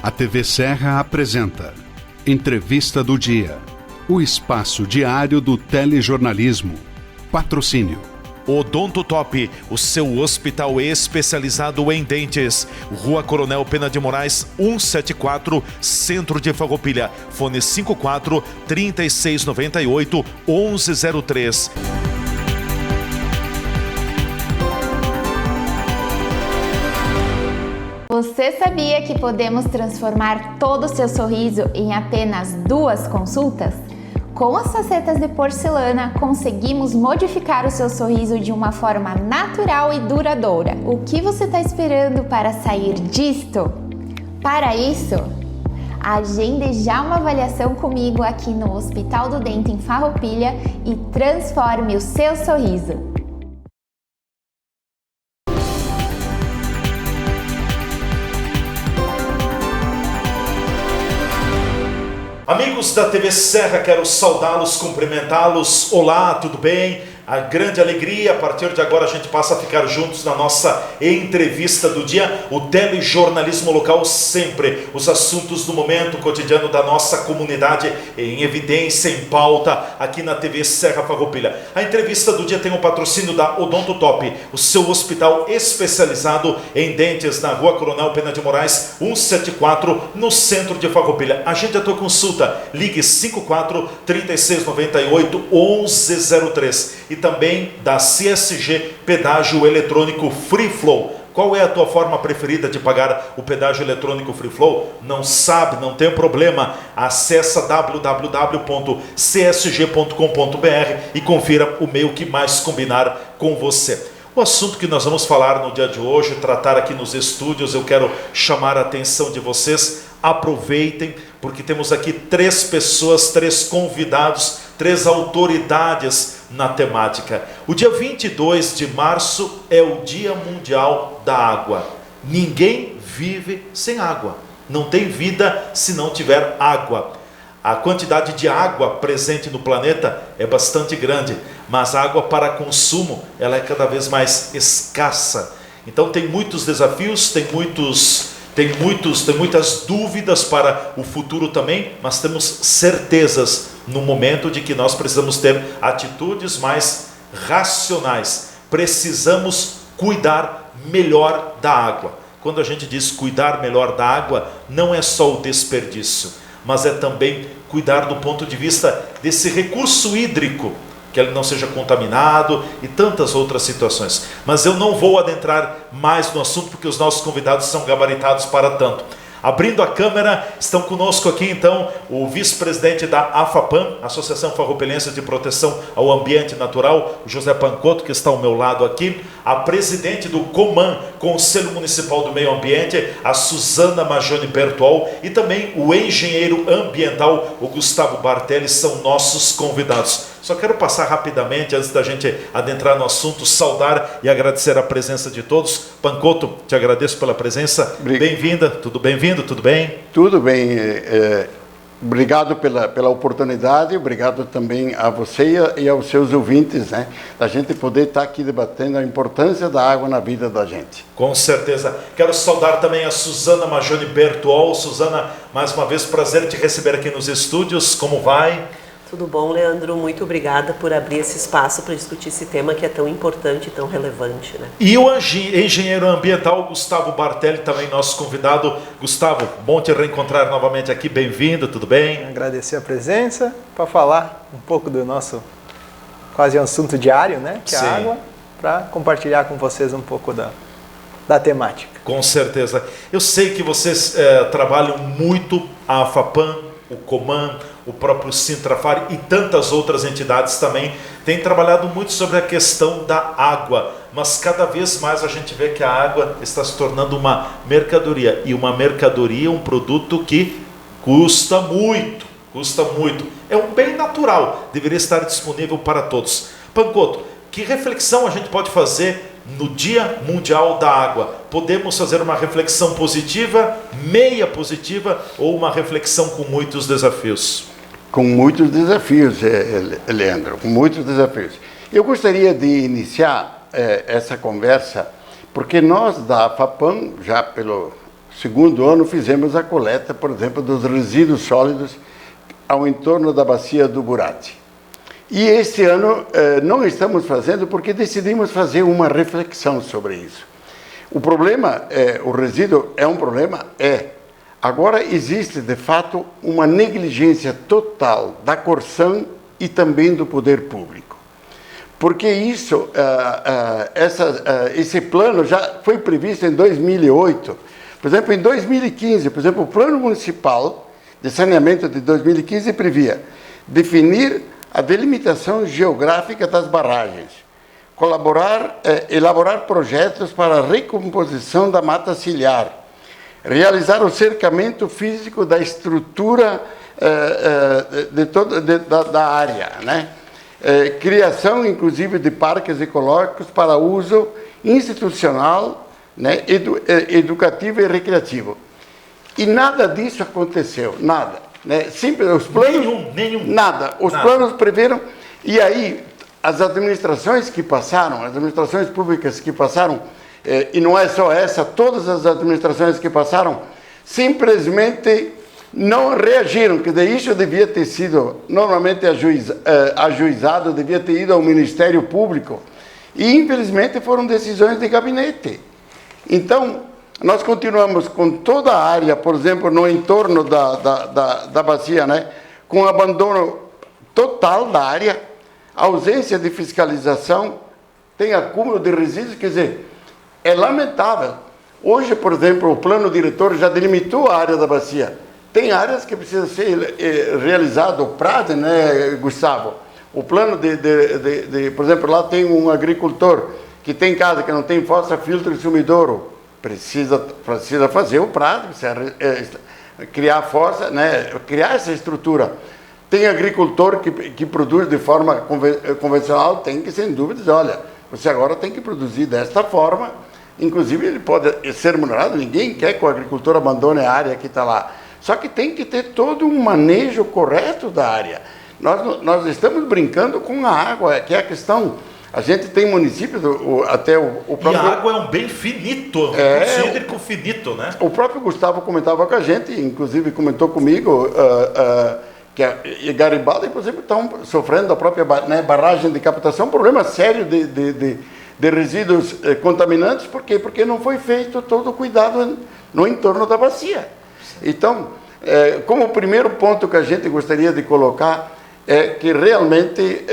A TV Serra apresenta Entrevista do Dia, o espaço diário do telejornalismo. Patrocínio Odonto Top, o seu hospital especializado em dentes. Rua Coronel Pena de Moraes, 174, Centro de Farroupilha. Fone 54 3698 1103. Você sabia que podemos transformar todo o seu sorriso em apenas 2 consultas? Com as facetas de porcelana, conseguimos modificar o seu sorriso de uma forma natural e duradoura. O que você está esperando para sair disto? Para isso, agende já uma avaliação comigo aqui no Hospital do Dente em Farroupilha e transforme o seu sorriso. Amigos da TV Serra, quero saudá-los, cumprimentá-los. Olá, tudo bem? A grande alegria, a partir de agora a gente passa a ficar juntos na nossa entrevista do dia, o telejornalismo local sempre, os assuntos do momento cotidiano da nossa comunidade em evidência, em pauta, aqui na TV Serra Farroupilha. A entrevista do dia tem o patrocínio da Odonto Top, o seu hospital especializado em dentes na Rua Coronel Pena de Moraes, 174, no centro de Farroupilha. Agende a tua consulta, ligue 54 3698 1103. E também da CSG Pedágio Eletrônico Free Flow. Qual é a tua forma preferida de pagar o pedágio eletrônico Free Flow? Não sabe? Não tem problema. Acesse www.csg.com.br e confira o meio que mais combinar com você. O assunto que nós vamos falar no dia de hoje, tratar aqui nos estúdios, eu quero chamar a atenção de vocês. Aproveitem, porque temos aqui 3 pessoas, 3 convidados, 3 autoridades na temática. O dia 22 de março é o Dia Mundial da Água. Ninguém vive sem água. Não tem vida se não tiver água. A quantidade de água presente no planeta é bastante grande, mas a água para consumo ela é cada vez mais escassa. Então tem muitos desafios, tem muitas dúvidas para o futuro também, mas temos certezas no momento de que nós precisamos ter atitudes mais racionais. Precisamos cuidar melhor da água. Quando a gente diz cuidar melhor da água, não é só o desperdício, mas é também cuidar do ponto de vista desse recurso hídrico, que ele não seja contaminado e tantas outras situações. Mas eu não vou adentrar mais no assunto, porque os nossos convidados são gabaritados para tanto. Abrindo a câmera, estão conosco aqui então o vice-presidente da AFAPAM, Associação Farroupelense de Proteção ao Ambiente Natural, o José Pancotto, que está ao meu lado aqui, a presidente do COMAN, Conselho Municipal do Meio Ambiente, a Suzana Majoni Bertol, e também o engenheiro ambiental, o Gustavo Bartelli, são nossos convidados. Só quero passar rapidamente, antes da gente adentrar no assunto, saudar e agradecer a presença de todos. Pancotto, te agradeço pela presença. Bem-vinda, tudo bem-vindo, tudo bem? Tudo bem. Obrigado pela oportunidade, obrigado também a você e aos seus ouvintes, né? Da gente poder estar aqui debatendo a importância da água na vida da gente. Com certeza. Quero saudar também a Suzana Majoni Bertol. Suzana, mais uma vez, prazer te receber aqui nos estúdios. Como vai? Tudo bom, Leandro? Muito obrigada por abrir esse espaço para discutir esse tema que é tão importante e tão relevante, né? E o engenheiro ambiental Gustavo Bartelli, também nosso convidado. Gustavo, bom te reencontrar novamente aqui, bem-vindo, tudo bem? Agradecer a presença, para falar um pouco do nosso quase assunto diário, né? Que é a água, para compartilhar com vocês um pouco da temática. Com certeza. Eu sei que vocês trabalham muito, a AFAPAM, o COMAN, o próprio Sintrafari e tantas outras entidades também têm trabalhado muito sobre a questão da água, mas cada vez mais a gente vê que a água está se tornando uma mercadoria, e uma mercadoria, um produto que custa muito, é um bem natural, deveria estar disponível para todos. Pancotto, que reflexão a gente pode fazer no Dia Mundial da Água? Podemos fazer uma reflexão positiva, meia positiva, ou uma reflexão com muitos desafios? Com muitos desafios, Leandro, com muitos desafios. Eu gostaria de iniciar essa conversa, porque nós da AFAPAM, já pelo segundo ano, fizemos a coleta, por exemplo, dos resíduos sólidos ao entorno da bacia do Burati. E este ano não estamos fazendo porque decidimos fazer uma reflexão sobre isso. O problema, o resíduo é um problema? Agora existe, de fato, uma negligência total da Corsan e também do poder público. Porque isso, esse plano já foi previsto em 2008. Por exemplo, em 2015, o Plano Municipal de Saneamento de 2015 previa definir a delimitação geográfica das barragens, elaborar projetos para a recomposição da mata ciliar, realizar o cercamento físico da estrutura da área, né? Criação, inclusive, de parques ecológicos para uso institucional, né? Educativo e recreativo. E nada disso aconteceu, nada. Né? Simples, os planos, nenhum. Nada. Os planos preveram, e aí as administrações que passaram, as administrações públicas que passaram, e não é só essa, todas as administrações que passaram, simplesmente não reagiram, que isso devia ter sido normalmente ajuizado, devia ter ido ao Ministério Público, e infelizmente foram decisões de gabinete. Então, nós continuamos com toda a área, por exemplo, no entorno da bacia, né, com abandono total da área, ausência de fiscalização, tem acúmulo de resíduos, quer dizer, é lamentável. Hoje, por exemplo, o plano diretor já delimitou a área da bacia. Tem áreas que precisam ser realizado, o PRAD, né, Gustavo? O plano por exemplo, lá tem um agricultor que tem casa que não tem fossa, filtro e sumidouro. Precisa fazer o PRAD, criar fossa, né, criar essa estrutura. Tem agricultor que produz de forma convencional, tem que, sem dúvidas, olha, você agora tem que produzir desta forma, inclusive ele pode ser remunerado, ninguém quer que o agricultor abandone a área que está lá. Só que tem que ter todo um manejo correto da área. Nós estamos brincando com a água, que é a questão. A gente tem municípios, até o próprio... E a água é um bem finito, um recurso hídrico finito, né? O próprio Gustavo comentava com a gente, inclusive comentou comigo, que a Garibaldi, por exemplo, estão sofrendo a própria, né, barragem de captação, um problema sério de resíduos contaminantes. Por quê? Porque não foi feito todo o cuidado no entorno da bacia. Então, como o primeiro ponto que a gente gostaria de colocar é que realmente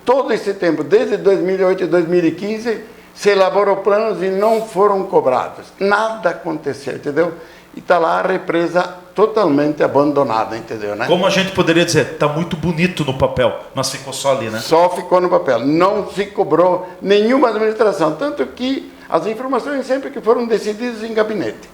todo esse tempo, desde 2008 e 2015, se elaborou planos e não foram cobrados. Nada aconteceu, entendeu? E está lá a represa totalmente abandonada, entendeu, né? Como a gente poderia dizer, está muito bonito no papel, mas ficou só ali, né? Só ficou no papel, não se cobrou nenhuma administração, tanto que as informações sempre que foram decididas em gabinete.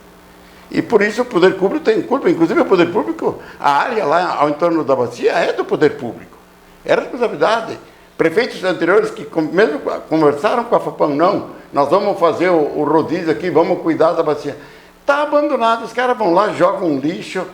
E por isso o poder público tem culpa, inclusive o poder público, a área lá ao entorno da bacia é do poder público, é responsabilidade. Prefeitos anteriores que mesmo conversaram com a FAPAM, não, nós vamos fazer o rodízio aqui, vamos cuidar da bacia. Está abandonado, os caras vão lá, jogam lixo,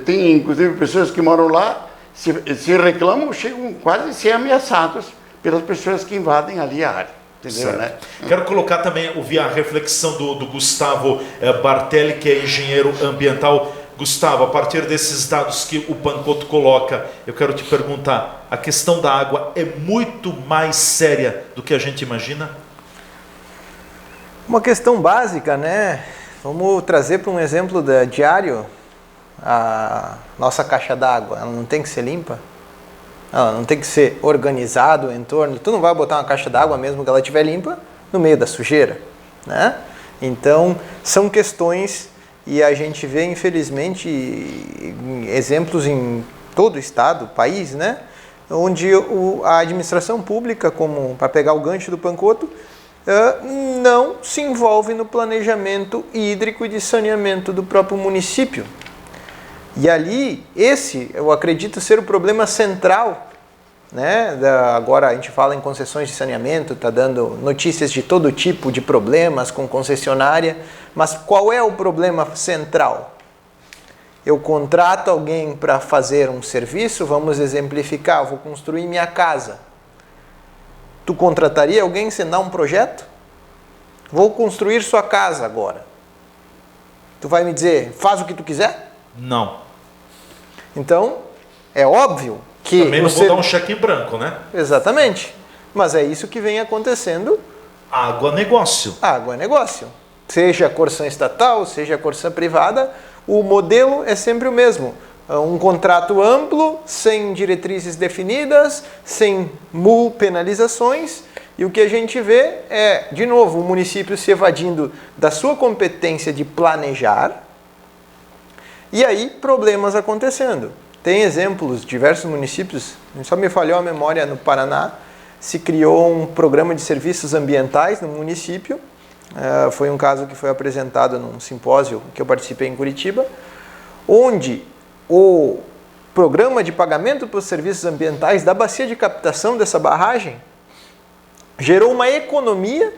tem inclusive pessoas que moram lá, se reclamam, chegam quase a ser ameaçados pelas pessoas que invadem ali a área. Entendeu, né? Quero colocar também, ouvir a reflexão do Gustavo Bartelli, que é engenheiro ambiental. Gustavo, a partir desses dados que o Pancotto coloca, eu quero te perguntar, a questão da água é muito mais séria do que a gente imagina? Uma questão básica, né? Vamos trazer para um exemplo diário, a nossa caixa d'água, ela não tem que ser limpa? Ela não tem que ser organizado o entorno? Tu não vai botar uma caixa d'água mesmo que ela estiver limpa no meio da sujeira, né? Então, são questões, e a gente vê, infelizmente, exemplos em todo o estado, país, né? Onde a administração pública, como para pegar o gancho do Pancotto, não se envolve no planejamento hídrico e de saneamento do próprio município. E ali, eu acredito ser o problema central, né? Agora a gente fala em concessões de saneamento, está dando notícias de todo tipo de problemas com concessionária, mas qual é o problema central? Eu contrato alguém para fazer um serviço, vamos exemplificar, vou construir minha casa. Tu contrataria alguém sem dar um projeto? Vou construir sua casa agora. Tu vai me dizer, faz o que tu quiser? Não. Então, é óbvio que... Também não vou dar um cheque em branco, né? Exatamente. Mas é isso que vem acontecendo. Água negócio. Água é negócio. Seja a Corsã estatal, seja a Corsã privada, o modelo é sempre o mesmo. Um contrato amplo, sem diretrizes definidas, sem penalizações, e o que a gente vê é, de novo, o município se evadindo da sua competência de planejar, e aí problemas acontecendo. Tem exemplos, diversos municípios, só me falhou a memória, no Paraná, se criou um programa de serviços ambientais no município, foi um caso que foi apresentado num simpósio que eu participei em Curitiba, onde o programa de pagamento para os serviços ambientais da bacia de captação dessa barragem gerou uma economia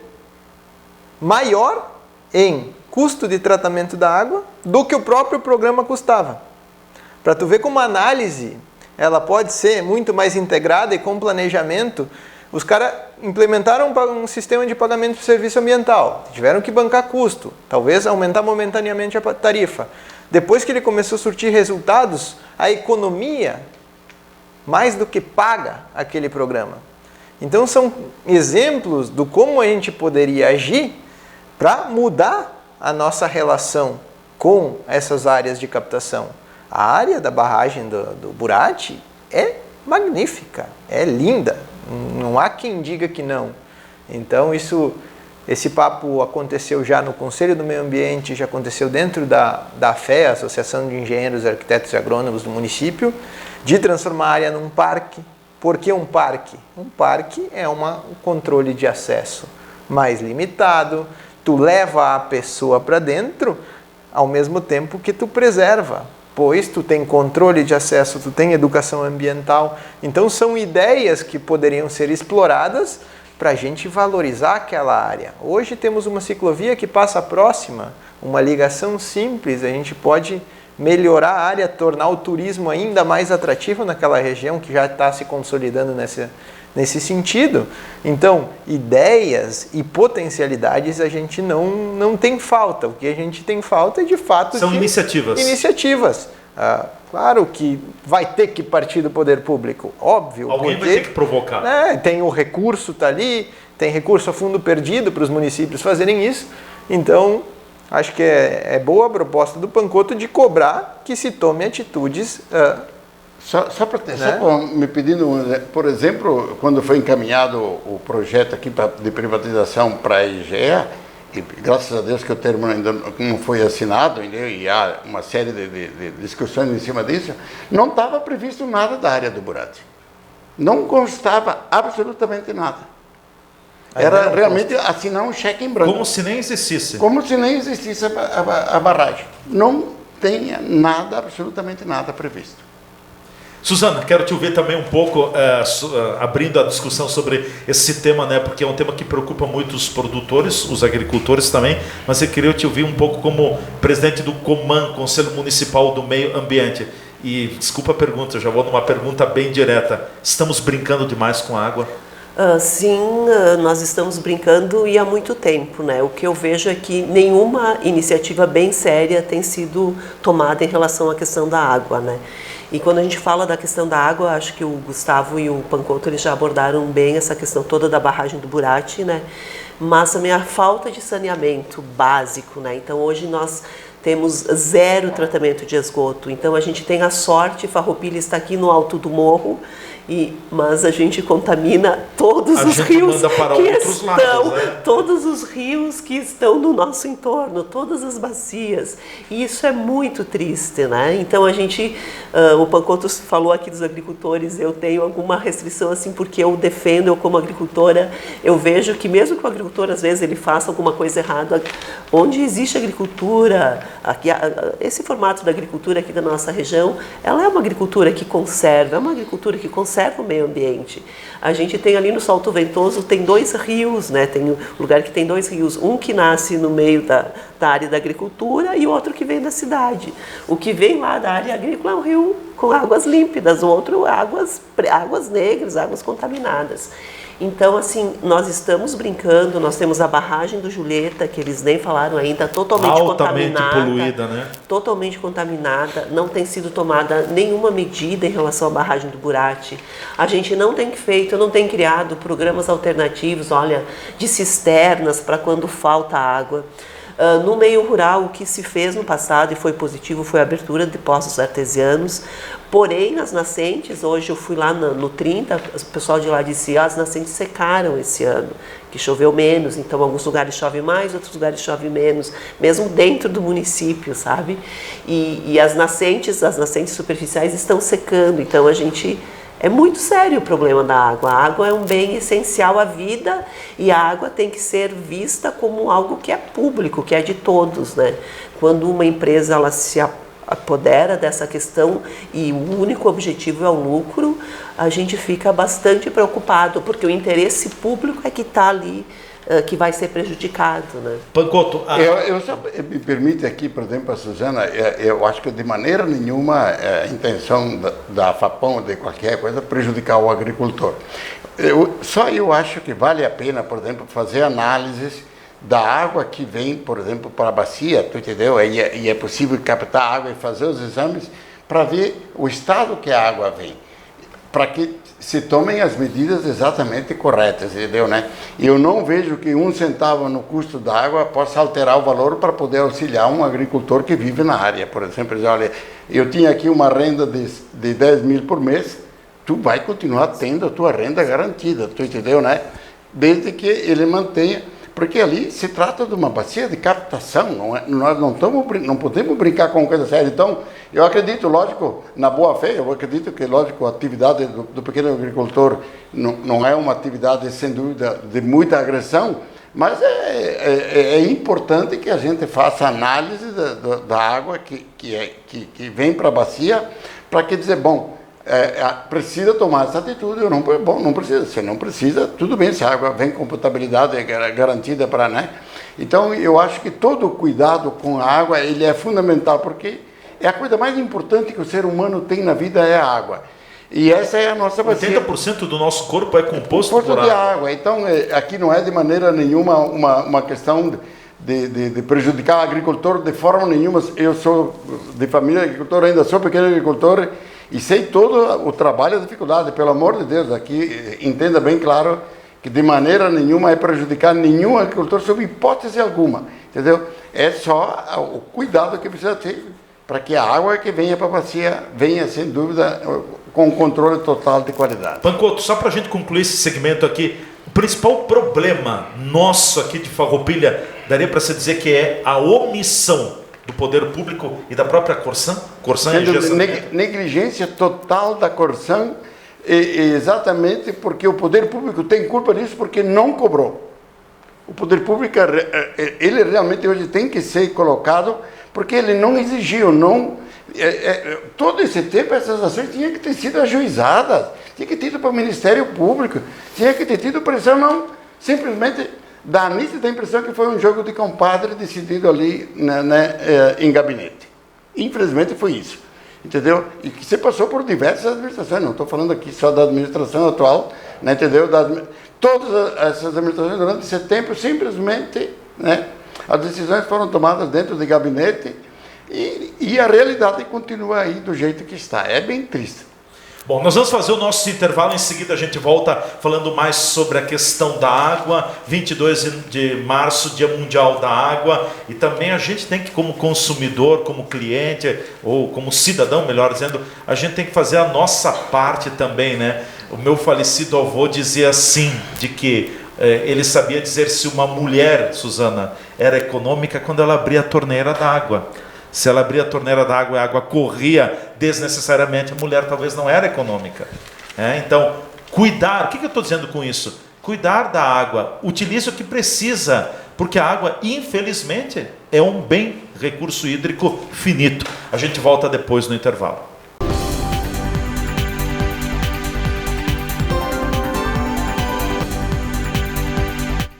maior em custo de tratamento da água do que o próprio programa custava. Para tu ver como a análise ela pode ser muito mais integrada e com planejamento. Os caras implementaram um sistema de pagamento de serviço ambiental, tiveram que bancar custo, talvez aumentar momentaneamente a tarifa. Depois que ele começou a surtir resultados, a economia mais do que paga aquele programa. Então são exemplos do como a gente poderia agir para mudar a nossa relação com essas áreas de captação. A área da barragem do Burati é magnífica, é linda, não há quem diga que não. Então esse papo aconteceu já no Conselho do Meio Ambiente, já aconteceu dentro da AFE, Associação de Engenheiros, Arquitetos e Agrônomos do município, de transformar a área num parque. Por que um parque? Um parque é um controle de acesso mais limitado, tu leva a pessoa para dentro, ao mesmo tempo que tu preserva, pois tu tem controle de acesso, tu tem educação ambiental. Então são ideias que poderiam ser exploradas para a gente valorizar aquela área. Hoje temos uma ciclovia que passa próxima, uma ligação simples, a gente pode melhorar a área, tornar o turismo ainda mais atrativo naquela região que já está se consolidando nesse sentido. Então, ideias e potencialidades a gente não tem falta. O que a gente tem falta é, de fato... São iniciativas. Iniciativas. Claro que vai ter que partir do poder público, óbvio. Alguém vai ter que provocar. Tem o recurso, está ali, tem recurso a fundo perdido para os municípios fazerem isso. Então, acho que é boa a proposta do Pancoto de cobrar que se tome atitudes... Só para me pedindo, por exemplo, quando foi encaminhado o projeto aqui de privatização para a IGEA, e graças a Deus que o termo ainda não foi assinado, e há uma série de discussões em cima disso, não estava previsto nada da área do Burati. Não constava absolutamente nada. Era realmente assinar um cheque em branco. Como se nem existisse. Como se nem existisse a barragem. Não tenha nada, absolutamente nada previsto. Suzana, quero te ouvir também um pouco, abrindo a discussão sobre esse tema, né? Porque é um tema que preocupa muito os produtores, os agricultores também, mas eu queria te ouvir um pouco como presidente do COMAN, Conselho Municipal do Meio Ambiente. E desculpa a pergunta, eu já vou numa pergunta bem direta. Estamos brincando demais com a água? Sim, nós estamos brincando e há muito tempo, né? O que eu vejo é que nenhuma iniciativa bem séria tem sido tomada em relação à questão da água, né? E quando a gente fala da questão da água, acho que o Gustavo e o Pancoto eles já abordaram bem essa questão toda da barragem do Burati, né? Mas também a falta de saneamento básico, né? Então hoje nós temos 0 tratamento de esgoto. Então a gente tem a sorte, Farroupilha está aqui no alto do morro, mas a gente contamina todos os rios que estão, todos os rios que estão no nosso entorno, todas as bacias. E isso é muito triste, né? Então a gente, o Pancoto falou aqui dos agricultores, eu tenho alguma restrição assim, porque eu defendo, eu como agricultora, eu vejo que mesmo que o agricultor às vezes ele faça alguma coisa errada, onde existe agricultura, aqui, esse formato da agricultura aqui da nossa região, ela é uma agricultura que conserva, é uma agricultura que conserva o meio ambiente. A gente tem ali no Salto Ventoso, tem 2 rios, né? Tem um lugar que tem 2 rios, um que nasce no meio da área da agricultura e outro que vem da cidade. O que vem lá da área agrícola é um rio com águas límpidas, o outro águas negras, águas contaminadas. Então, assim, nós estamos brincando, nós temos a barragem do Julieta, que eles nem falaram ainda, totalmente contaminada. Poluída, né? Totalmente contaminada, não tem sido tomada nenhuma medida em relação à barragem do Burati. A gente não tem criado programas alternativos, olha, de cisternas para quando falta água. No meio rural, o que se fez no passado e foi positivo foi a abertura de poços artesianos, porém nas nascentes, hoje eu fui lá no 30, o pessoal de lá disse, as nascentes secaram esse ano, que choveu menos, então alguns lugares chove mais, outros lugares chove menos, mesmo dentro do município, sabe? E as nascentes superficiais estão secando, então é muito sério o problema da água. A água é um bem essencial à vida e a água tem que ser vista como algo que é público, que é de todos, né? Quando uma empresa ela se apodera dessa questão e o único objetivo é o lucro, a gente fica bastante preocupado, porque o interesse público é que está ali, que vai ser prejudicado, né? Pancotto, eu só me permite aqui, por exemplo, a Suzana, eu acho que de maneira nenhuma a intenção da FAPAM, de qualquer coisa, prejudicar o agricultor. Eu acho que vale a pena, por exemplo, fazer análises da água que vem, por exemplo, para a bacia, tu entendeu? E é possível captar água e fazer os exames para ver o estado que a água vem, para que se tomem as medidas exatamente corretas, entendeu, né? Eu não vejo que 1 centavo no custo da água possa alterar o valor para poder auxiliar um agricultor que vive na área. Por exemplo, olha, eu tinha aqui uma renda de 10 mil por mês, tu vai continuar tendo a tua renda garantida, tu entendeu, né? Desde que ele mantenha, porque ali se trata de uma bacia de captação, nós não podemos brincar com coisa séria. Então, eu acredito, lógico, na boa fé, eu acredito que, lógico, a atividade do pequeno agricultor não é uma atividade, sem dúvida, de muita agressão, mas é importante que a gente faça análise da água que vem para a bacia, para que dizer, bom, precisa tomar essa atitude, não precisa, se não precisa, tudo bem, se a água vem com potabilidade garantida para, né? Então, eu acho que todo o cuidado com a água, ele é fundamental, porque é a coisa mais importante que o ser humano tem na vida é a água. E essa é a nossa bacia. 80% do nosso corpo é composto por de água. Então, aqui não é de maneira nenhuma uma questão de prejudicar o agricultor de forma nenhuma. Eu sou de família agricultora, ainda sou pequeno agricultor, e sei todo o trabalho e a dificuldade, pelo amor de Deus, aqui entenda bem claro que de maneira nenhuma é prejudicar nenhum agricultor sob hipótese alguma, entendeu? É só o cuidado que precisa ter para que a água que venha para a bacia venha, sem dúvida, com controle total de qualidade. Pancotto, só para a gente concluir esse segmento aqui, o principal problema nosso aqui de Farroupilha, daria para se dizer que é a omissão do poder público e da própria Corsan? Negligência total da Corsan, exatamente porque o poder público tem culpa disso porque não cobrou. O poder público, ele realmente hoje tem que ser colocado porque ele não exigiu, todo esse tempo essas ações tinham que ter sido ajuizadas, tinha que ter ido para o Ministério Público, tinha que ter tido pressão, não, simplesmente dá a nítida impressão que foi um jogo de compadre decidido ali em gabinete. Infelizmente foi isso, entendeu? E que se passou por diversas administrações, não estou falando aqui só da administração atual, né, entendeu? Todas essas administrações durante esse tempo simplesmente, né, as decisões foram tomadas dentro de gabinete e a realidade continua aí do jeito que está. É bem triste. Bom, nós vamos fazer o nosso intervalo, em seguida a gente volta falando mais sobre a questão da água, 22 de março, Dia Mundial da Água, e também a gente tem que, como consumidor, como cliente, ou como cidadão, melhor dizendo, a gente tem que fazer a nossa parte também, né? O meu falecido avô dizia assim, de que ele sabia dizer se uma mulher, Suzana, era econômica quando ela abria a torneira da água. Se ela abria a torneira da água e a água corria desnecessariamente, a mulher talvez não era econômica. Então, cuidar, o que eu estou dizendo com isso? Cuidar da água, utilize o que precisa, porque a água, infelizmente, é um bem, recurso hídrico finito. A gente volta depois no intervalo.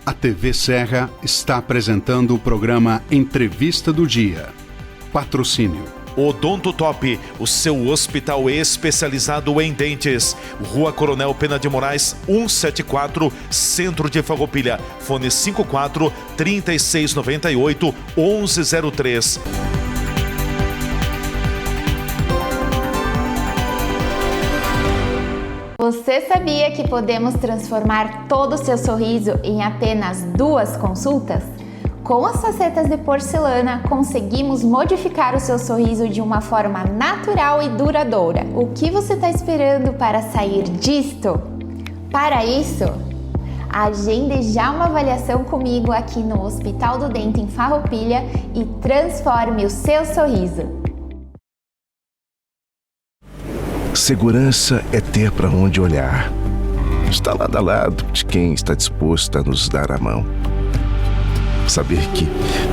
A TV Serra está apresentando o programa Entrevista do Dia. Patrocínio Odonto Top, o seu hospital especializado em dentes. Rua Coronel Pena de Moraes, 174, Centro de Farroupilha. Fone 54 3698 1103. Você sabia que podemos transformar todo o seu sorriso em apenas 2 consultas? Com as facetas de porcelana, conseguimos modificar o seu sorriso de uma forma natural e duradoura. O que você está esperando para sair disto? Para isso, agende já uma avaliação comigo aqui no Hospital do Dente em Farroupilha e transforme o seu sorriso. Segurança é ter para onde olhar. Está lado a lado de quem está disposto a nos dar a mão. Saber que,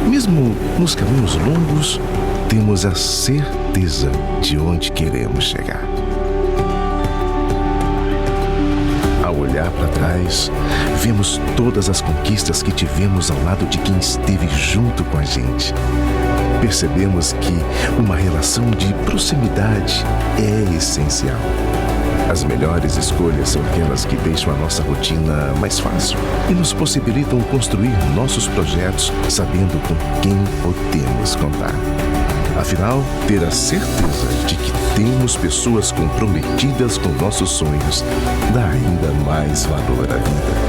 mesmo nos caminhos longos, temos a certeza de onde queremos chegar. Ao olhar para trás, vemos todas as conquistas que tivemos ao lado de quem esteve junto com a gente. Percebemos que uma relação de proximidade é essencial. As melhores escolhas são aquelas que deixam a nossa rotina mais fácil e nos possibilitam construir nossos projetos sabendo com quem podemos contar. Afinal, ter a certeza de que temos pessoas comprometidas com nossos sonhos dá ainda mais valor à vida.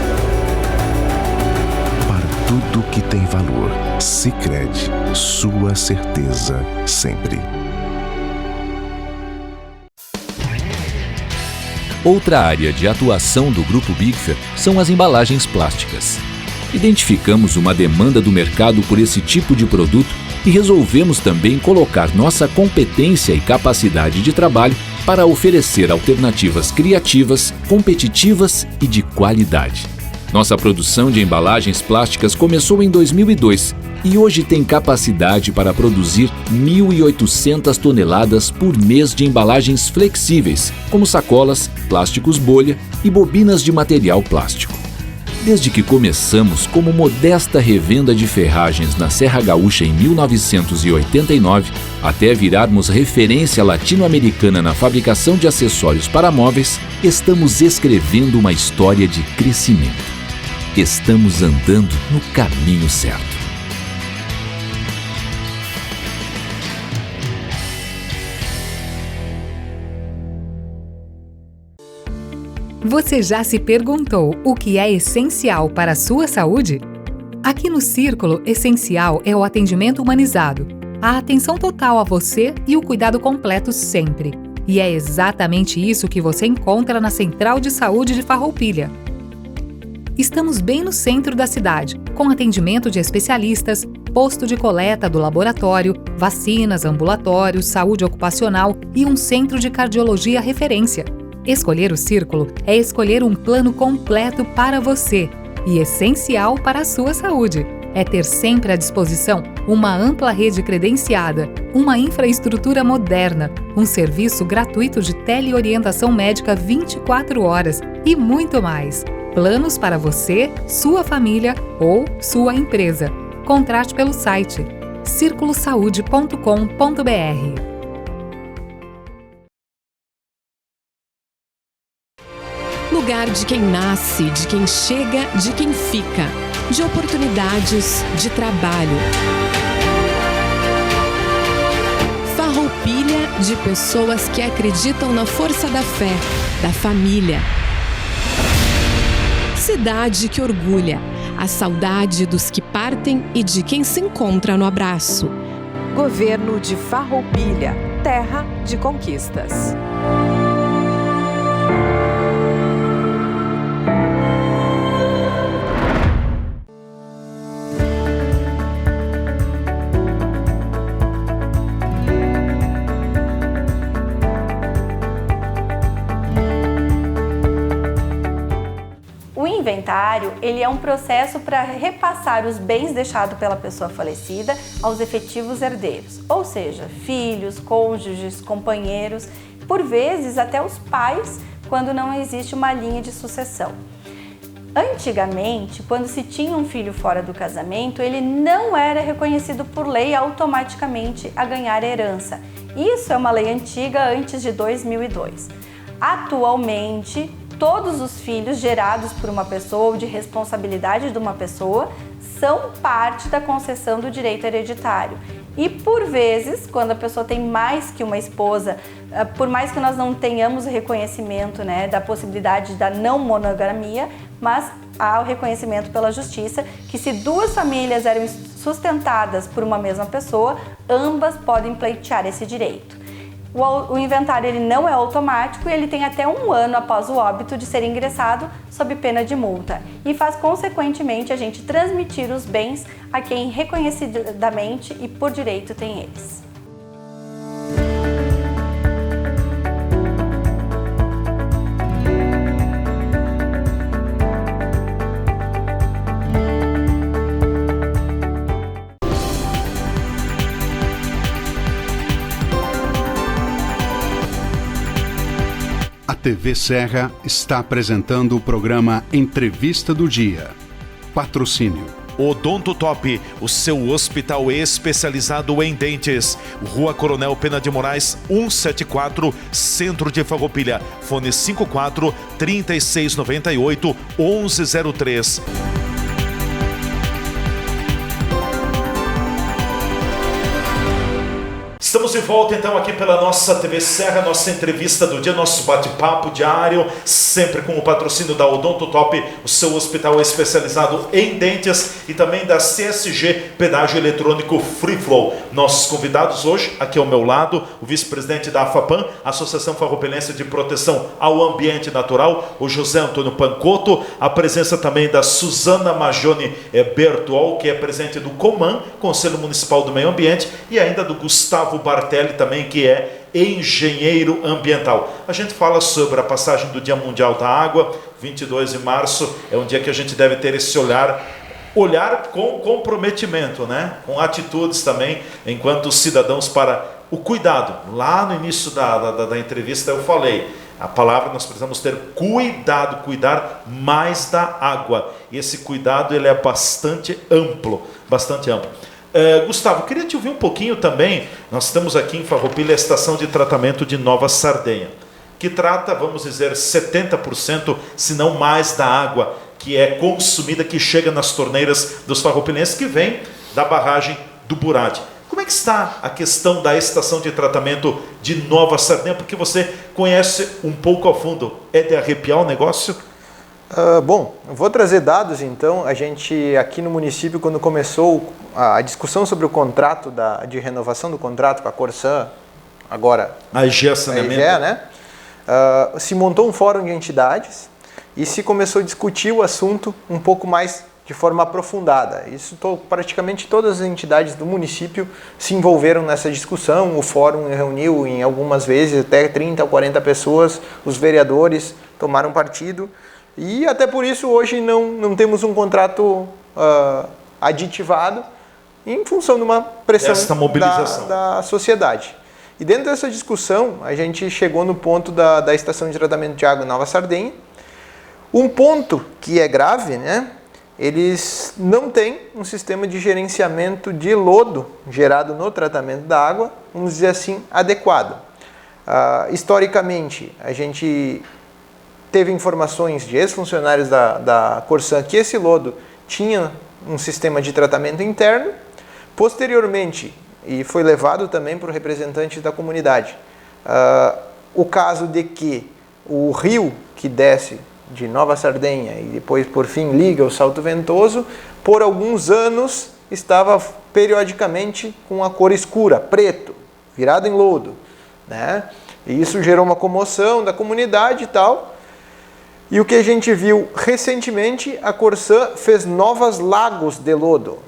Tudo que tem valor, Sicredi, sua certeza sempre. Outra área de atuação do Grupo Bigfer são as embalagens plásticas. Identificamos uma demanda do mercado por esse tipo de produto e resolvemos também colocar nossa competência e capacidade de trabalho para oferecer alternativas criativas, competitivas e de qualidade. Nossa produção de embalagens plásticas começou em 2002 e hoje tem capacidade para produzir 1.800 toneladas por mês de embalagens flexíveis, como sacolas, plásticos bolha e bobinas de material plástico. Desde que começamos como modesta revenda de ferragens na Serra Gaúcha em 1989, até virarmos referência latino-americana na fabricação de acessórios para móveis, estamos escrevendo uma história de crescimento. Estamos andando no caminho certo. Você já se perguntou o que é essencial para a sua saúde? Aqui no Círculo, essencial é o atendimento humanizado, a atenção total a você e o cuidado completo sempre. E é exatamente isso que você encontra na Central de Saúde de Farroupilha. Estamos bem no centro da cidade, com atendimento de especialistas, posto de coleta do laboratório, vacinas, ambulatórios, saúde ocupacional e um centro de cardiologia referência. Escolher o Círculo é escolher um plano completo para você e essencial para a sua saúde. É ter sempre à disposição uma ampla rede credenciada, uma infraestrutura moderna, um serviço gratuito de teleorientação médica 24 horas e muito mais. Planos para você, sua família ou sua empresa. Contrate pelo site circulosaude.com.br. Lugar de quem nasce, de quem chega, de quem fica. De oportunidades, de trabalho. Farroupilha de pessoas que acreditam na força da fé, da família. Cidade que orgulha, a saudade dos que partem e de quem se encontra no abraço. Governo de Farroupilha, terra de conquistas. O inventário, ele é um processo para repassar os bens deixados pela pessoa falecida aos efetivos herdeiros, ou seja, filhos, cônjuges, companheiros, por vezes até os pais, quando não existe uma linha de sucessão. Antigamente, quando se tinha um filho fora do casamento, ele não era reconhecido por lei automaticamente a ganhar herança. Isso é uma lei antiga, antes de 2002. Atualmente, todos os filhos gerados por uma pessoa ou de responsabilidade de uma pessoa são parte da concessão do direito hereditário. E por vezes, quando a pessoa tem mais que uma esposa, por mais que nós não tenhamos o reconhecimento, né, da possibilidade da não monogamia, mas há o reconhecimento pela justiça que se duas famílias eram sustentadas por uma mesma pessoa, ambas podem pleitear esse direito. O inventário ele não é automático e ele tem até 1 ano após o óbito de ser ingressado sob pena de multa e faz consequentemente a gente transmitir os bens a quem reconhecidamente e por direito tem eles. A TV Serra está apresentando o programa Entrevista do Dia. Patrocínio. Odonto Top, o seu hospital especializado em dentes. Rua Coronel Pena de Moraes, 174, Centro de Farroupilha. Fone 54 3698 1103. Estamos de volta então aqui pela nossa TV Serra, nossa entrevista do dia, nosso bate-papo diário, sempre com o patrocínio da Odonto Top, o seu hospital especializado em dentes, e também da CSG Pedágio Eletrônico Free Flow. Nossos convidados hoje, aqui ao meu lado, o vice-presidente da AFAPAM, Associação Farroupelense de Proteção ao Ambiente Natural, o José Antônio Pancotto, a presença também da Suzana Majoni Bertuol, que é presidente do COMAN, Conselho Municipal do Meio Ambiente, e ainda do Gustavo Bartelli também, que é engenheiro ambiental. A gente fala sobre a passagem do Dia Mundial da Água, 22 de março, é um dia que a gente deve ter esse olhar com comprometimento, né? Com atitudes também, enquanto cidadãos, para o cuidado. Lá no início da entrevista eu falei, a palavra nós precisamos ter cuidado, cuidar mais da água. E esse cuidado ele é bastante amplo, bastante amplo. Gustavo, queria te ouvir um pouquinho também. Nós estamos aqui em Farroupilha, a estação de tratamento de Nova Sardenha, que trata, vamos dizer, 70%, se não mais, da água que é consumida, que chega nas torneiras dos farroupilenses, que vem da barragem do Burade. Como é que está a questão da estação de tratamento de Nova Sardenha? Porque você conhece um pouco ao fundo. É de arrepiar o negócio? Bom, eu vou trazer dados então. A gente aqui no município, quando começou a discussão sobre o contrato de renovação do contrato com a Corsan, agora a EGEA Saneamento, né? Se montou um fórum de entidades e se começou a discutir o assunto um pouco mais de forma aprofundada. Isso praticamente todas as entidades do município se envolveram nessa discussão. O fórum reuniu em algumas vezes até 30 ou 40 pessoas, os vereadores tomaram partido. E até por isso hoje não temos um contrato aditivado em função de uma pressão da sociedade. E dentro dessa discussão a gente chegou no ponto da estação de tratamento de água Nova Sardenha. Um ponto que é grave, né? Eles não têm um sistema de gerenciamento de lodo gerado no tratamento da água, vamos dizer assim, adequado. Historicamente, a gente teve informações de ex-funcionários da Corsan que esse lodo tinha um sistema de tratamento interno. Posteriormente, e foi levado também por representantes da comunidade, o caso de que o rio que desce de Nova Sardenha e depois, por fim, liga ao Salto Ventoso, por alguns anos estava periodicamente com a cor escura, preto, virado em lodo, né? E isso gerou uma comoção da comunidade e tal. E o que a gente viu recentemente, a Corsan fez novos lagos de lodo,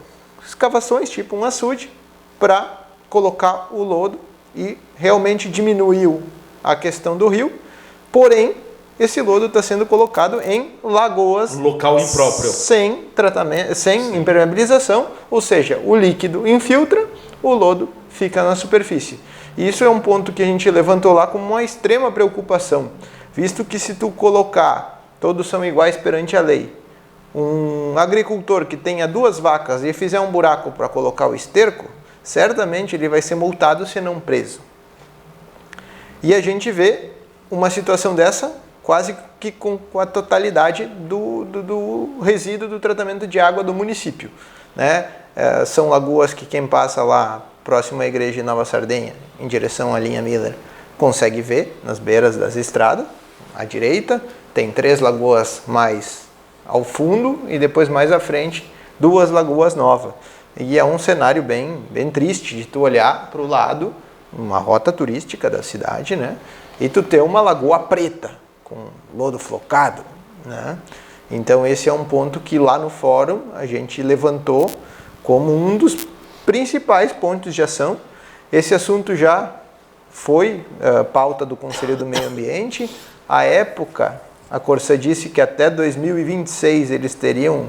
escavações tipo um açude, para colocar o lodo e realmente diminuiu a questão do rio. Porém, esse lodo está sendo colocado em lagoas, local impróprio, sem tratamento, sem impermeabilização, ou seja, o líquido infiltra, o lodo fica na superfície. E isso é um ponto que a gente levantou lá como uma extrema preocupação, visto que se tu colocar todos são iguais perante a lei, Um agricultor que tenha 2 vacas e fizer um buraco para colocar o esterco, certamente ele vai ser multado se não preso. E a gente vê uma situação dessa quase que com a totalidade do resíduo do tratamento de água do município, né? São lagoas que quem passa lá próximo à igreja de Nova Sardenha, em direção à linha Miller, consegue ver nas beiras das estradas, à direita. Tem 3 lagoas mais ao fundo e depois mais à frente 2 lagoas novas. E é um cenário bem triste de tu olhar para o lado, uma rota turística da cidade, né? E tu ter uma lagoa preta, com lodo flocado, né? Então esse é um ponto que lá no fórum a gente levantou como um dos principais pontos de ação. Esse assunto já foi pauta do Conselho do Meio Ambiente. À época, a Corsã disse que até 2026 eles teriam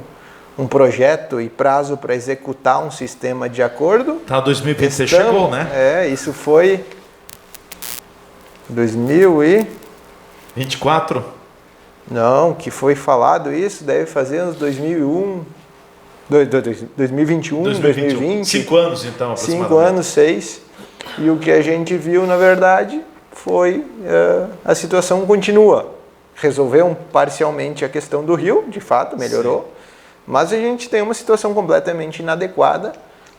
um projeto e prazo para executar um sistema de acordo. 2026 chegou, né? Isso foi 2024? Não, que foi falado isso, deve fazer uns 2001, 2021, 2020. 5 anos, então, aproximadamente. 5 anos, 6. E o que a gente viu, na verdade, foi a situação continua. Resolveu parcialmente a questão do rio, de fato, melhorou. Sim. Mas a gente tem uma situação completamente inadequada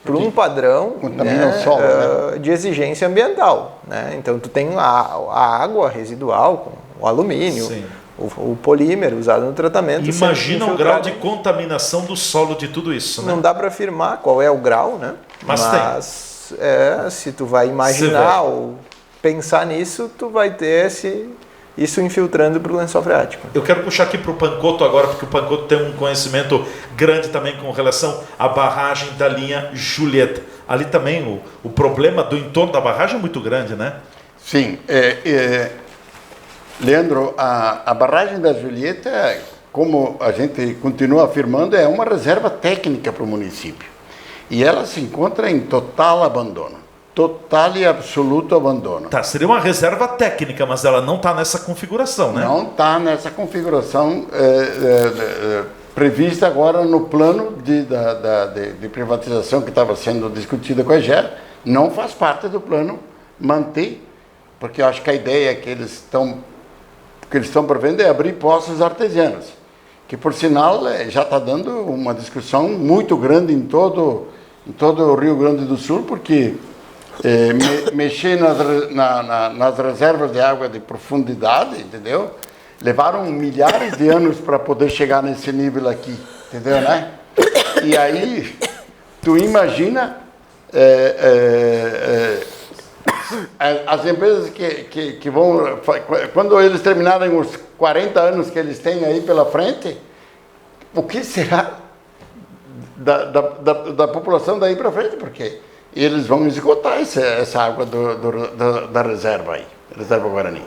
para um padrão, né, solo, né? de exigência ambiental, né? Então tu tem a água residual, com o alumínio, o polímero usado no tratamento. Imagina o grau de contaminação do solo de tudo isso, né? Não dá para afirmar qual é o grau, né? Mas se tu vai imaginar ou pensar nisso, tu vai ter isso infiltrando para o lençol freático. Eu quero puxar aqui para o Pancoto agora, porque o Pancoto tem um conhecimento grande também com relação à barragem da linha Julieta. Ali também o problema do entorno da barragem é muito grande, né? Sim. Leandro, a barragem da Julieta, como a gente continua afirmando, é uma reserva técnica para o município. E ela se encontra em total abandono. Total e absoluto abandono. Seria uma reserva técnica, mas ela não está nessa configuração, né? Não está nessa configuração prevista agora no plano de privatização que estava sendo discutida com a EGER. Não faz parte do plano manter, porque eu acho que a ideia que eles estão prevendo é abrir poços artesianos, que por sinal já está dando uma discussão muito grande em todo o Rio Grande do Sul, porque mexer nas reservas de água de profundidade, entendeu? Levaram milhares de anos para poder chegar nesse nível aqui, entendeu, né? E aí, tu imagina as empresas que vão, quando eles terminarem os 40 anos que eles têm aí pela frente, o que será da população daí para frente? Porque eles vão esgotar essa água da reserva aí, reserva Guarani.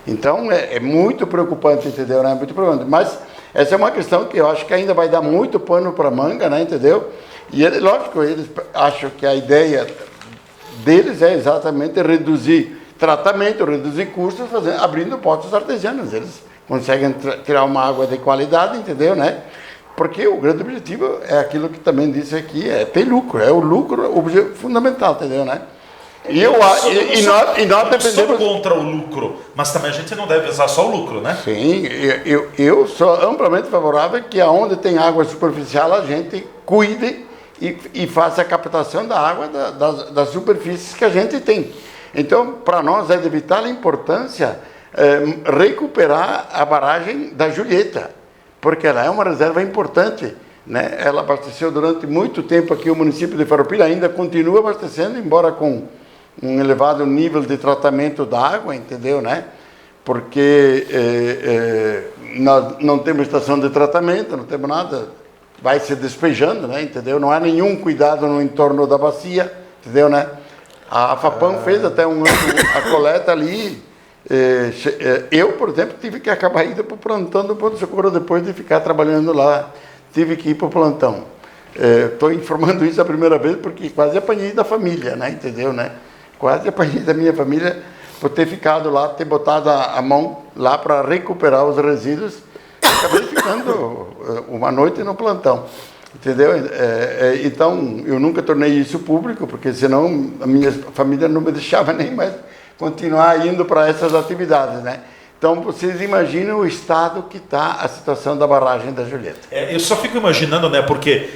Então, é muito preocupante, entendeu? Né? Muito preocupante. Mas essa é uma questão que eu acho que ainda vai dar muito pano para manga, né? Entendeu? E, lógico, eles acham que a ideia deles é exatamente reduzir tratamento, reduzir custos, abrindo poços artesianos. Eles conseguem tirar uma água de qualidade, entendeu? Né? Porque o grande objetivo é aquilo que também disse aqui, ter lucro, é o lucro o objetivo fundamental, entendeu, né? E nós dependemos contra o lucro, mas também a gente não deve usar só o lucro, né? Sim, eu sou amplamente favorável que aonde tem água superficial a gente cuide e faça a captação da água das superfícies que a gente tem. Então, para nós é de vital importância recuperar a barragem da Julieta, porque ela é uma reserva importante, né? Ela abasteceu durante muito tempo aqui o município de Farroupilha, ainda continua abastecendo, embora com um elevado nível de tratamento da água, entendeu, né? Porque nós não temos estação de tratamento, não temos nada, vai se despejando, né? Entendeu? Não há nenhum cuidado no entorno da bacia, entendeu, né? A FAPAM fez até um ano a coleta ali. Eu, por exemplo, tive que acabar indo para o plantão do Ponto Socorro depois de ficar trabalhando lá. Tive que ir para o plantão. Estou informando isso a primeira vez porque quase apanhei da família, né? Entendeu, né? Quase apanhei da minha família por ter ficado lá, ter botado a mão lá para recuperar os resíduos. Acabei ficando uma noite no plantão. Entendeu? Então, eu nunca tornei isso público, porque senão a minha família não me deixava nem mais continuar indo para essas atividades, né? Então, vocês imaginam o estado que está a situação da barragem da Julieta. Eu só fico imaginando, né, porque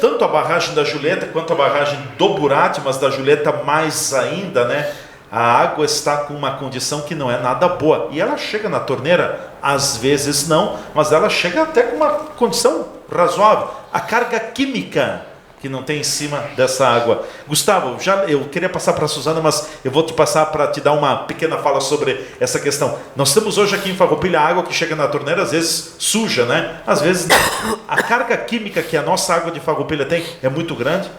tanto a barragem da Julieta quanto a barragem do Burati, mas da Julieta mais ainda, né, a água está com uma condição que não é nada boa. E ela chega na torneira, às vezes não, mas ela chega até com uma condição razoável. A carga química que não tem em cima dessa água. Gustavo, eu queria passar para a Suzana, mas eu vou te passar para te dar uma pequena fala sobre essa questão. Nós temos hoje aqui em Farroupilha a água que chega na torneira, às vezes suja, né? Às vezes não. A carga química que a nossa água de Farroupilha tem é muito grande?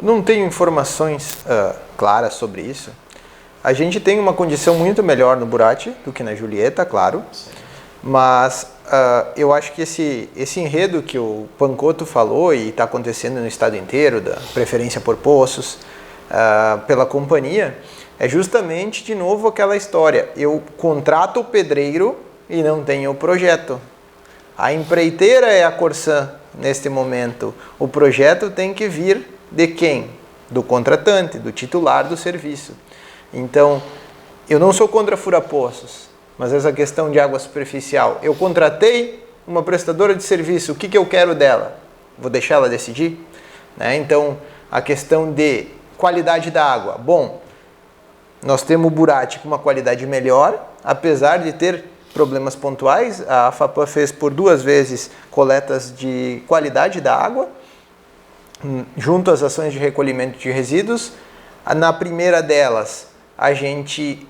Não tenho informações claras sobre isso. A gente tem uma condição muito melhor no Burati do que na Julieta, claro. Sim. Mas eu acho que esse enredo que o Pancotto falou e está acontecendo no estado inteiro, da preferência por poços, pela companhia, é justamente, de novo, aquela história. Eu contrato o pedreiro e não tenho o projeto. A empreiteira é a Corsan neste momento. O projeto tem que vir de quem? Do contratante, do titular do serviço. Então, eu não sou contra fura-poços, mas essa questão de água superficial, eu contratei uma prestadora de serviço, o que eu quero dela? Vou deixar ela decidir? Né? Então, a questão de qualidade da água. Bom, nós temos o Burati com uma qualidade melhor, apesar de ter problemas pontuais. A FAPAM fez por 2 vezes coletas de qualidade da água, junto às ações de recolhimento de resíduos. Na primeira delas, a gente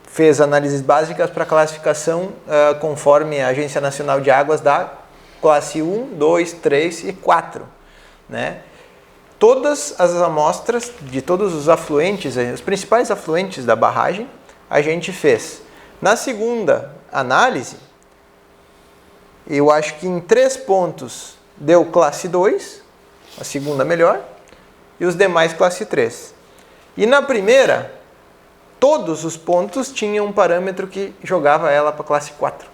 fez análises básicas para classificação conforme a Agência Nacional de Águas da classe 1, 2, 3 e 4. Né? Todas as amostras de todos os afluentes, os principais afluentes da barragem, a gente fez. Na segunda análise, eu acho que em 3 pontos deu classe 2, a segunda melhor, e os demais classe 3. E na primeira, todos os pontos tinham um parâmetro que jogava ela para classe 4.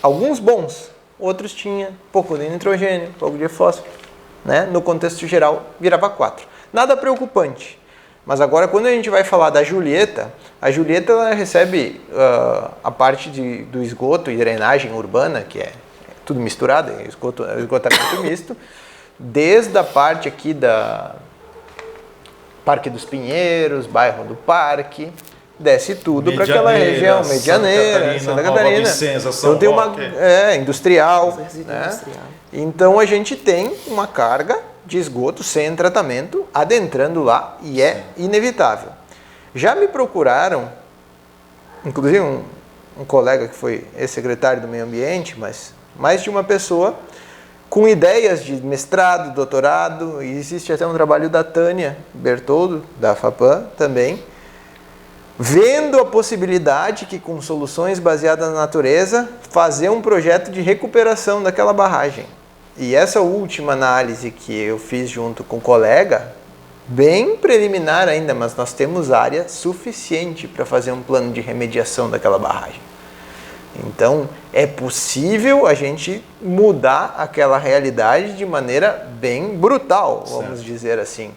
Alguns bons, outros tinham pouco de nitrogênio, pouco de fósforo. Né? No contexto geral, virava 4. Nada preocupante. Mas agora, quando a gente vai falar da Julieta, a Julieta ela recebe a parte do esgoto e drenagem urbana, que é tudo misturado, esgotamento misto, desde a parte aqui da Parque dos Pinheiros, bairro do Parque, desce tudo para aquela região, Medianeira, Santa Catarina. Vicença, São então tem uma Roque. Industrial, né? Então a gente tem uma carga de esgoto sem tratamento adentrando lá e é inevitável. Já me procuraram, inclusive um colega que foi ex-secretário do Meio Ambiente, mas mais de uma pessoa com ideias de mestrado, doutorado, e existe até um trabalho da Tânia Bertoldo, da FAPAM também, vendo a possibilidade que com soluções baseadas na natureza, fazer um projeto de recuperação daquela barragem. E essa última análise que eu fiz junto com um colega, bem preliminar ainda, mas nós temos área suficiente para fazer um plano de remediação daquela barragem. Então, é possível a gente mudar aquela realidade de maneira bem brutal, vamos dizer assim.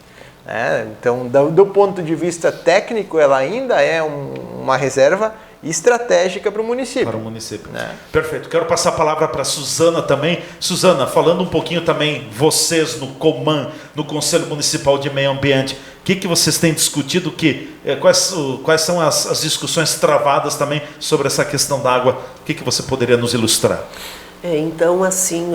Então, do ponto de vista técnico, ela ainda é uma reserva estratégica para o município. Para o município. Né? Perfeito. Quero passar a palavra para a Suzana também. Suzana, falando um pouquinho também, vocês no COMAN, no Conselho Municipal de Meio Ambiente, o que vocês têm discutido? Quais são as discussões travadas também sobre essa questão da água? O que você poderia nos ilustrar? Então, assim,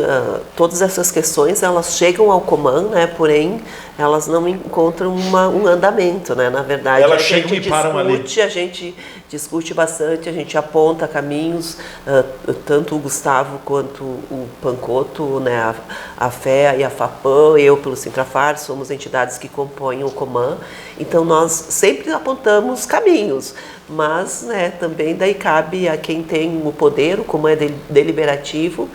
todas essas questões, elas chegam ao COMAN, né? Porém, elas não encontram um andamento, né? Na verdade, elas chegam e param ali. A gente discute bastante, a gente aponta caminhos, tanto o Gustavo quanto o Pancotto, né? A FEA e a FAPAM, eu pelo Sintrafar, somos entidades que compõem o COMAN, então nós sempre apontamos caminhos, mas, né, também daí cabe a quem tem o poder, o COMAN é deliberativo,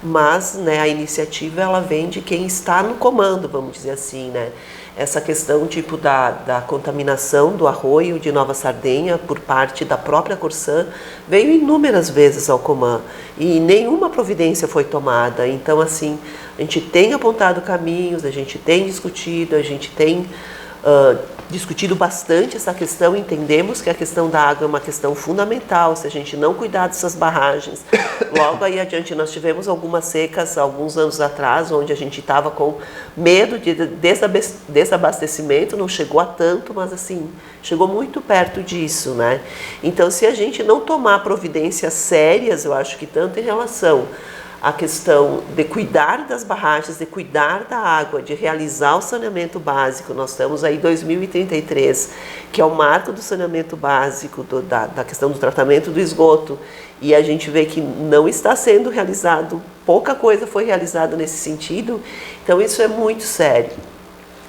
mas, né, a iniciativa ela vem de quem está no comando, vamos dizer assim, né? Essa questão tipo da contaminação do arroio de Nova Sardenha por parte da própria Corsã veio inúmeras vezes ao Coman e nenhuma providência foi tomada. Então, assim, a gente tem apontado caminhos, a gente tem discutido, a gente tem discutido bastante essa questão, entendemos que a questão da água é uma questão fundamental, se a gente não cuidar dessas barragens. Logo aí adiante, nós tivemos algumas secas alguns anos atrás, onde a gente estava com medo de desabastecimento, não chegou a tanto, mas assim, chegou muito perto disso, né? Então, se a gente não tomar providências sérias, eu acho que tanto em relação a questão de cuidar das barragens, de cuidar da água, de realizar o saneamento básico. Nós estamos aí em 2033, que é o marco do saneamento básico, da questão do tratamento do esgoto, e a gente vê que não está sendo realizado, pouca coisa foi realizada nesse sentido, então isso é muito sério.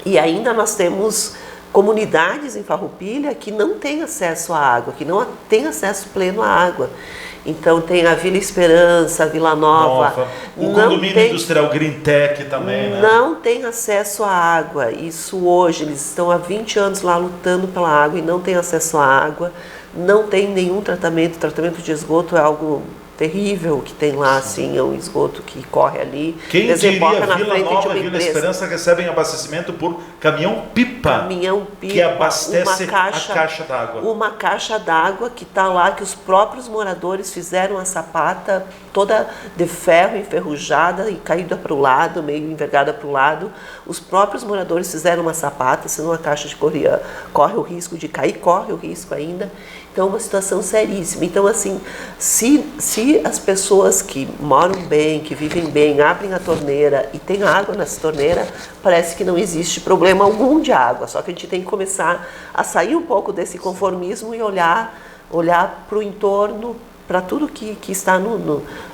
E ainda nós temos comunidades em Farroupilha que não têm acesso à água, que não têm acesso pleno à água. Então tem a Vila Esperança, a Vila Nova. O condomínio industrial Green Tech também, né? Não tem acesso à água. Isso hoje, eles estão há 20 anos lá lutando pela água e não tem acesso à água. Não tem nenhum tratamento. Tratamento de esgoto é algo terrível que tem lá, assim, é um esgoto que corre ali. Quem diria na Vila Nova e Vila Esperança recebem abastecimento por caminhão-pipa. Caminhão-pipa. Que abastece a caixa d'água. Uma caixa d'água que está lá, que os próprios moradores fizeram a sapata toda de ferro, enferrujada e caída para o lado, meio envergada para o lado. Os próprios moradores fizeram uma sapata, senão a caixa de corre o risco de cair, corre o risco ainda. Então, é uma situação seríssima. Então, assim, se as pessoas que moram bem, que vivem bem, abrem a torneira e tem água nessa torneira, parece que não existe problema algum de água. Só que a gente tem que começar a sair um pouco desse conformismo e olhar para o entorno, para tudo que está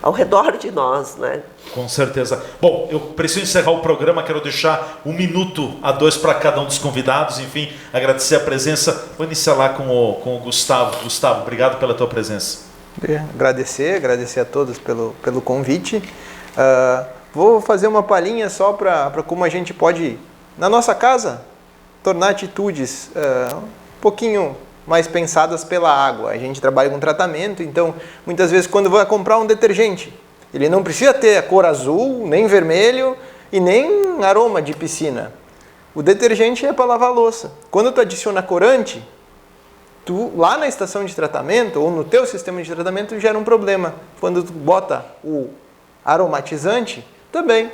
ao redor de nós, né? Com certeza. Bom, eu preciso encerrar o programa, quero deixar 1 minuto a 2 para cada um dos convidados, enfim, agradecer a presença. Vou iniciar lá com o Gustavo. Gustavo, obrigado pela tua presença. Agradecer a todos pelo convite. Vou fazer uma palhinha só para como a gente pode, na nossa casa, tornar atitudes um pouquinho mais pensadas pela água. A gente trabalha com tratamento, então muitas vezes quando vai comprar um detergente, ele não precisa ter a cor azul, nem vermelho e nem aroma de piscina. O detergente é para lavar a louça. Quando tu adiciona corante, tu lá na estação de tratamento ou no teu sistema de tratamento gera um problema. Quando tu bota o aromatizante, também,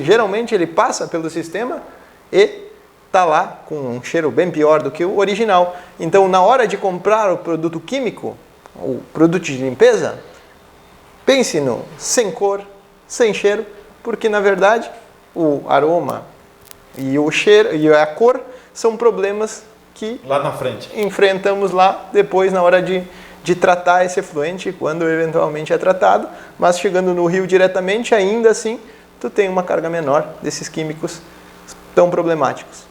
geralmente ele passa pelo sistema e está lá com um cheiro bem pior do que o original. Então, na hora de comprar o produto químico, o produto de limpeza, pense no sem cor, sem cheiro, porque na verdade o aroma e o cheiro e a cor são problemas que lá na frente enfrentamos lá depois na hora de tratar esse efluente, quando eventualmente é tratado, mas chegando no rio diretamente, ainda assim, tu tem uma carga menor desses químicos tão problemáticos.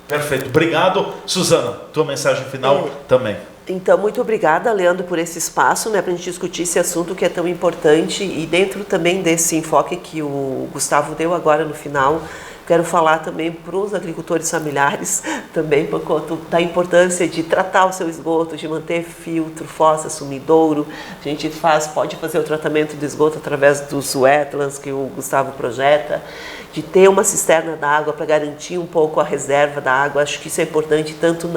Perfeito. Obrigado. Suzana, tua mensagem final também. Então, muito obrigada, Leandro, por esse espaço, né, para a gente discutir esse assunto que é tão importante e dentro também desse enfoque que o Gustavo deu agora no final, quero falar também para os agricultores familiares, também por conta da importância de tratar o seu esgoto, de manter filtro, fossa, sumidouro. A gente pode fazer o tratamento do esgoto através dos wetlands que o Gustavo projeta, de ter uma cisterna d'água para garantir um pouco a reserva da água. Acho que isso é importante tanto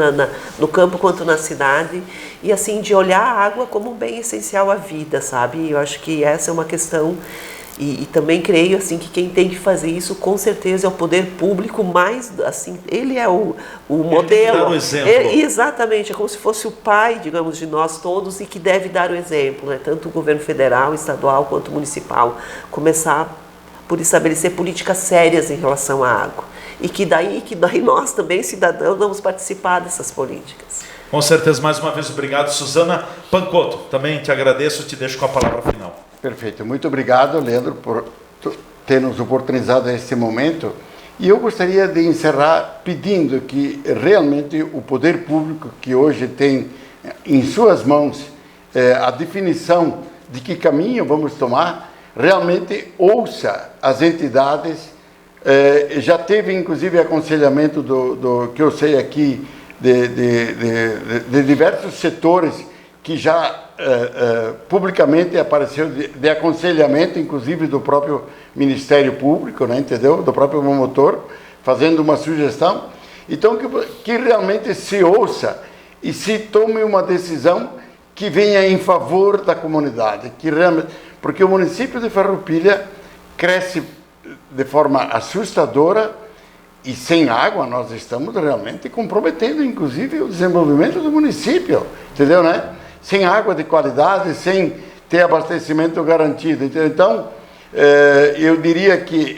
no campo quanto na cidade. E assim, de olhar a água como um bem essencial à vida, sabe? Eu acho que essa é uma questão. E também creio assim, que quem tem que fazer isso, com certeza, é o poder público, mais assim, ele é o modelo. Tem que dar o exemplo. Exatamente, é como se fosse o pai, digamos, de nós todos e que deve dar o exemplo, né? Tanto o governo federal, estadual quanto municipal. Começar por estabelecer políticas sérias em relação à água. E que daí nós também, cidadãos, vamos participar dessas políticas. Com certeza, mais uma vez, obrigado. Suzana Pancotto, também te agradeço, te deixo com a palavra final. Perfeito. Muito obrigado, Leandro, por ter nos oportunizado esse momento. E eu gostaria de encerrar pedindo que realmente o poder público, que hoje tem em suas mãos a definição de que caminho vamos tomar, realmente ouça as entidades. Já teve inclusive aconselhamento do que eu sei aqui de diversos setores que já publicamente apareceu de aconselhamento, inclusive do próprio Ministério Público, né, entendeu? Do próprio promotor, fazendo uma sugestão. Então, que realmente se ouça e se tome uma decisão que venha em favor da comunidade, porque o município de Farroupilha cresce de forma assustadora e sem água nós estamos realmente comprometendo, inclusive, o desenvolvimento do município, entendeu, né? Sem água de qualidade, sem ter abastecimento garantido. Então, eu diria que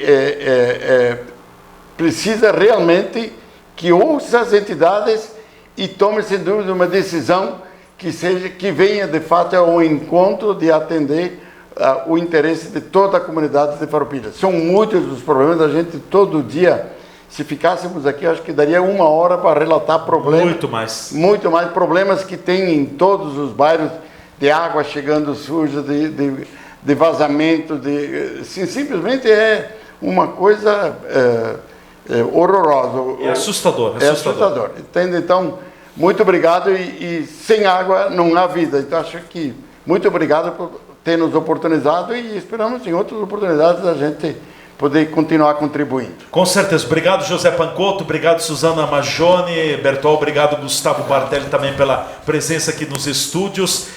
precisa realmente que ouça as entidades e tome, sem dúvida, uma decisão que venha, de fato, ao encontro de atender o interesse de toda a comunidade de Farroupilha. São muitos os problemas, a gente todo dia, se ficássemos aqui, acho que daria 1 hora para relatar problemas. Muito mais problemas que tem em todos os bairros, de água chegando suja, de vazamento, simplesmente é uma coisa horrorosa. É assustador. É assustador. Entende? Então, muito obrigado e sem água não há vida. Então, acho que muito obrigado por ter nos oportunizado e esperamos em outras oportunidades a gente poder continuar contribuindo. Com certeza. Obrigado, José Pancotto, obrigado, Suzana Majone, Bertol, obrigado, Gustavo Bartelli, também pela presença aqui nos estúdios.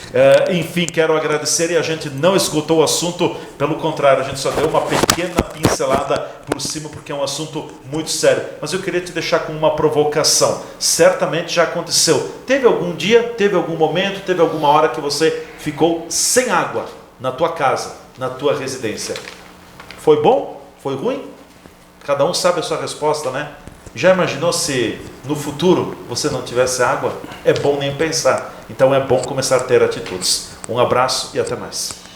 Enfim, quero agradecer, e a gente não esgotou o assunto, pelo contrário, a gente só deu uma pequena pincelada por cima, porque é um assunto muito sério. Mas eu queria te deixar com uma provocação. Certamente já aconteceu. Teve algum dia, teve algum momento, teve alguma hora que você ficou sem água na tua casa, na tua residência? Foi bom? Foi ruim? Cada um sabe a sua resposta, né? Já imaginou se no futuro você não tivesse água? É bom nem pensar. Então é bom começar a ter atitudes. Um abraço e até mais.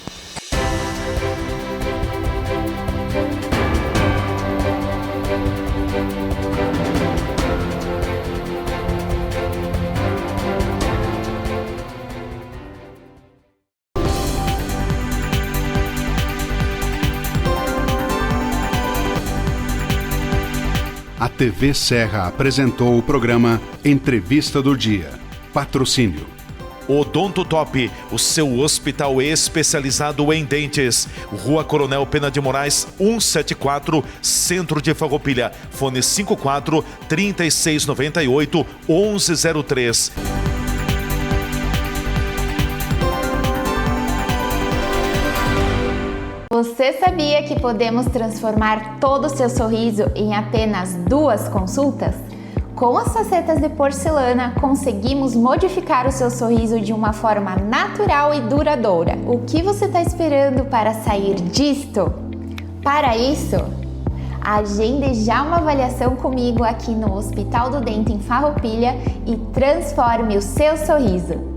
A TV Serra apresentou o programa Entrevista do Dia. Patrocínio Odonto Top, o seu hospital especializado em dentes. Rua Coronel Pena de Moraes, 174, Centro de Farroupilha. Fone 54 3698 1103. Você sabia que podemos transformar todo o seu sorriso em apenas 2 consultas? Com as facetas de porcelana, conseguimos modificar o seu sorriso de uma forma natural e duradoura. O que você está esperando para sair disto? Para isso, agende já uma avaliação comigo aqui no Hospital do Dente em Farroupilha e transforme o seu sorriso.